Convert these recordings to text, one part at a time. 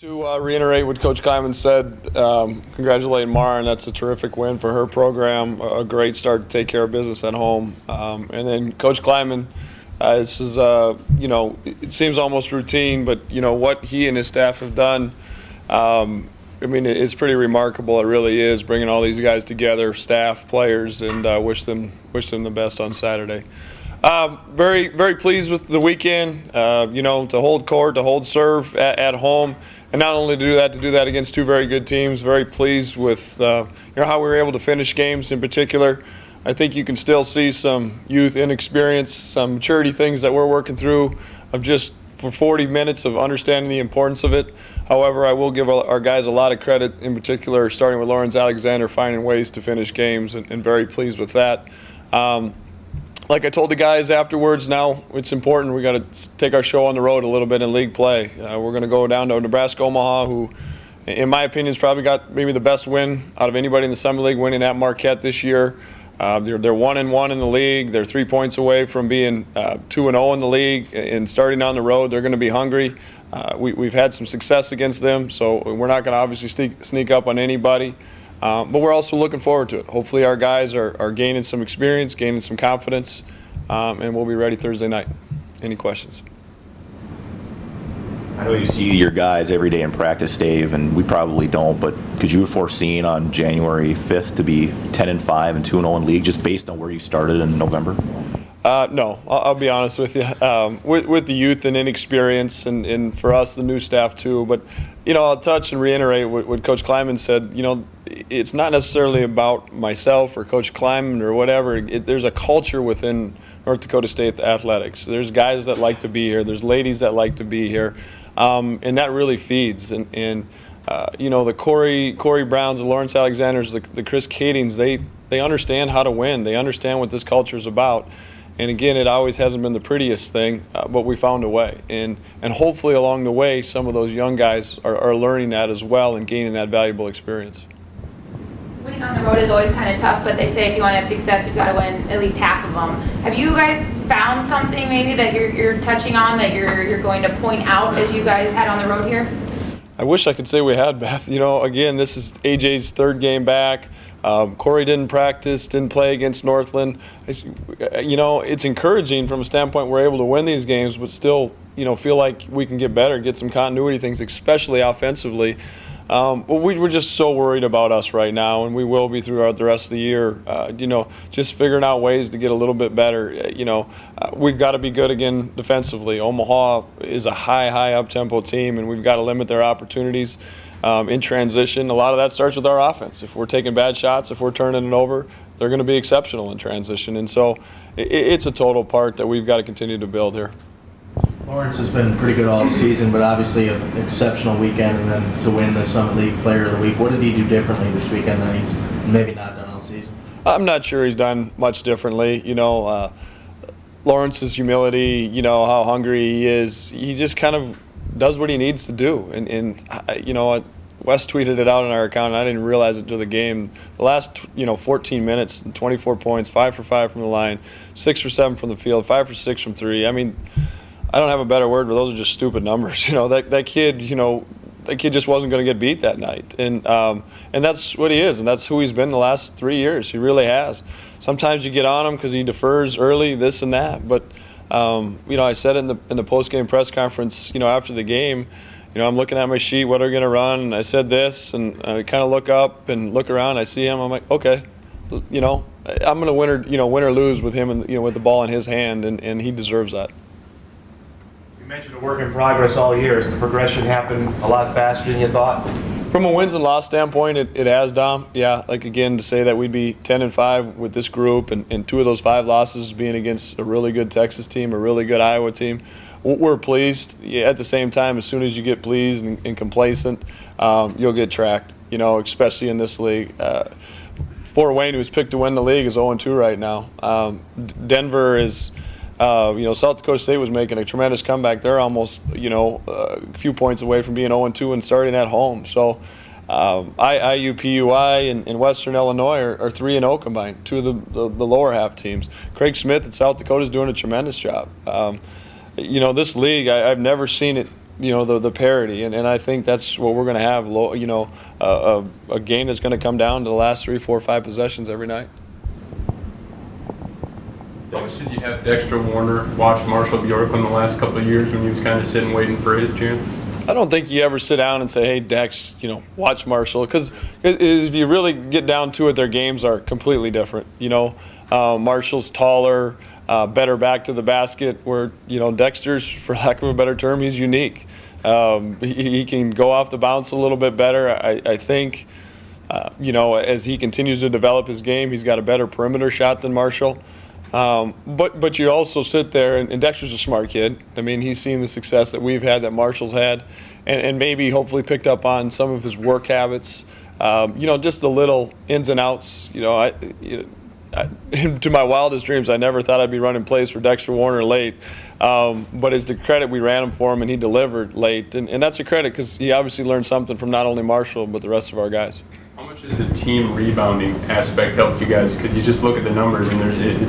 To reiterate what Coach Kleiman said, congratulate Mara, and that's a terrific win for her program, a great start to take care of business at home. And then Coach Kleiman, this is, it seems almost routine, but, what he and his staff have done, it's pretty remarkable. It really is, bringing all these guys together, staff, players, and wish them the best on Saturday. Very, very pleased with the weekend, to hold court, to hold serve at home, and not only to do that against two very good teams. Very pleased with how we were able to finish games in particular. I think you can still see some youth inexperience, some maturity things that we're working through of just for 40 minutes of understanding the importance of it. However, I will give our guys a lot of credit, in particular starting with Lawrence Alexander, finding ways to finish games, and very pleased with that. Like I told the guys afterwards, now it's important. We got to take our show on the road a little bit in league play. We're going to go down to Nebraska Omaha, who, in my opinion, has probably got maybe the best win out of anybody in the Summer League, winning at Marquette this year. They're 1-1 in the league. They're 3 points away from being 2-0 in the league and starting on the road. They're going to be hungry. We've had some success against them, so we're not going to obviously sneak up on anybody. But we're also looking forward to it. Hopefully our guys are gaining some experience, gaining some confidence, and we'll be ready Thursday night. Any questions? I know you see your guys every day in practice, Dave, and we probably don't, but could you have foreseen on January 5th to be 10-5 and 2-0 in league just based on where you started in November? No, I'll be honest with you. With the youth and inexperience, and for us, the new staff too. But, I'll touch and reiterate what Coach Kleiman said. It's not necessarily about myself or Coach Kleiman or whatever. There's a culture within North Dakota State athletics. There's guys that like to be here. There's ladies that like to be here. And that really feeds. The Corey Browns, the Lawrence Alexanders, the Chris Kadings, they understand how to win. They understand what this culture is about. And again, it always hasn't been the prettiest thing, but we found a way. And hopefully along the way, some of those young guys are learning that as well and gaining that valuable experience. Winning on the road is always kind of tough, but they say if you want to have success, you've got to win at least half of them. Have you guys found something maybe that you're touching on that you're going to point out as you guys had on the road here? I wish I could say we had, Beth. Again, this is AJ's third game back. Corey didn't practice, didn't play against Northland. It's encouraging from a standpoint we're able to win these games, but still, feel like we can get better, get some continuity things, especially offensively. But we're just so worried about us right now, and we will be throughout the rest of the year. Just figuring out ways to get a little bit better. We've got to be good again defensively. Omaha is a high up-tempo team, and we've got to limit their opportunities in transition. A lot of that starts with our offense. If we're taking bad shots, if we're turning it over, they're going to be exceptional in transition. And so it's a total part that we've got to continue to build here. Lawrence has been pretty good all season, but obviously an exceptional weekend, and then to win the Summit League Player of the Week. What did he do differently this weekend that he's maybe not done all season? I'm not sure he's done much differently. Lawrence's humility, how hungry he is, he just kind of does what he needs to do. And Wes tweeted it out on our account, and I didn't realize it until the game. The last 14 minutes, 24 points, 5 for 5 from the line, 6 for 7 from the field, 5 for 6 from 3. I don't have a better word, but those are just stupid numbers. That kid just wasn't going to get beat that night, and that's what he is, and that's who he's been the last 3 years. He really has. Sometimes you get on him because he defers early, this and that, but I said it in the post-game press conference. After the game, I'm looking at my sheet, what are we going to run? And I said this, and I kind of look up and look around. I see him. I'm like, okay, I'm going to win or lose with him, and with the ball in his hand, and he deserves that. You mentioned a work in progress all year. Has the progression happened a lot faster than you thought? From a wins and loss standpoint, it has, Dom. Yeah, again, to say that we'd be 10-5 with this group, and 2 of those 5 losses being against a really good Texas team, a really good Iowa team, we're pleased. At the same time, as soon as you get pleased and complacent, you'll get tracked, especially in this league. Fort Wayne, who's picked to win the league, is 0-2 right now. Denver is South Dakota State was making a tremendous comeback. They're almost, a few points away from being 0-2 and starting at home. So IUPUI and Western Illinois are 3-0 combined, 2 of the lower half teams. Craig Smith at South Dakota is doing a tremendous job. This league, I've never seen it the parity, and I think that's what we're going to have. A game that's going to come down to the last 3, 4, 5 possessions every night. How much did you have Dexter Warner watch Marshall Bjorklund the last couple of years when he was kind of sitting waiting for his chance? I don't think you ever sit down and say, hey, Dex, watch Marshall. Because if you really get down to it, their games are completely different. Marshall's taller, better back to the basket, where, Dexter's, for lack of a better term, he's unique. He can go off the bounce a little bit better. I think, as he continues to develop his game, he's got a better perimeter shot than Marshall. But you also sit there, and Dexter's a smart kid. I mean, he's seen the success that we've had, that Marshall's had, and maybe hopefully picked up on some of his work habits. Just the little ins and outs. To my wildest dreams, I never thought I'd be running plays for Dexter Warner late. But as the credit, we ran him for him, and he delivered late. And that's a credit, because he obviously learned something from not only Marshall, but the rest of our guys. How much has the team rebounding aspect helped you guys? Because you just look at the numbers, and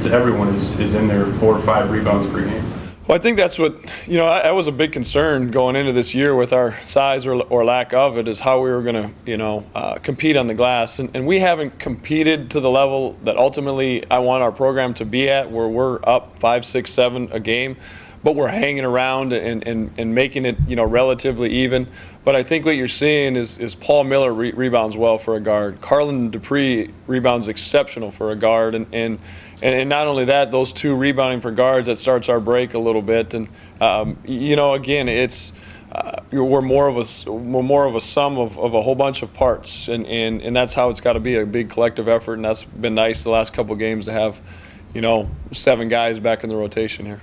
everyone is in there 4 or 5 rebounds per game. Well, I think that's what, that was a big concern going into this year with our size or lack of it, is how we were going to, compete on the glass. And we haven't competed to the level that ultimately I want our program to be at, where we're up 5, 6, 7 a game. But we're hanging around and making it, relatively even. But I think what you're seeing is Paul Miller rebounds well for a guard. Carlin Dupree rebounds exceptional for a guard. And not only that, those 2 rebounding for guards, that starts our break a little bit. And, again, it's we're more of a sum of a whole bunch of parts. And that's how it's got to be, a big collective effort. And that's been nice the last couple of games to have, 7 guys back in the rotation here.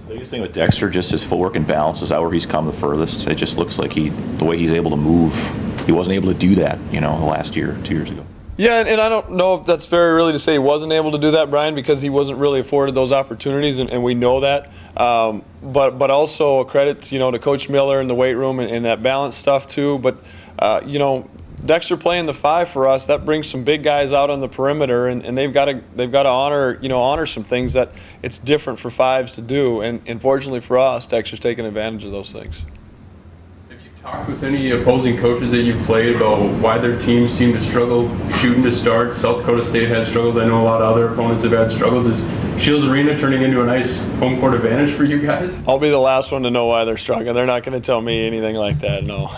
The biggest thing with Dexter, just his footwork and balance, is that where he's come the furthest. It just looks like the way he's able to move, he wasn't able to do that, the last year, 2 years ago. Yeah, and I don't know if that's fair really to say he wasn't able to do that, Brian, because he wasn't really afforded those opportunities, and we know that. But also a credit, to Coach Miller in the weight room and that balance stuff too. But, Dexter playing the 5 for us, that brings some big guys out on the perimeter, and they've got to honor some things that it's different for 5s to do. And fortunately for us, Dexter's taking advantage of those things. Have you talked with any opposing coaches that you've played about why their teams seem to struggle shooting to start? South Dakota State had struggles. I know a lot of other opponents have had struggles. Is Shields Arena turning into a nice home court advantage for you guys? I'll be the last one to know why they're struggling. They're not going to tell me anything like that, no.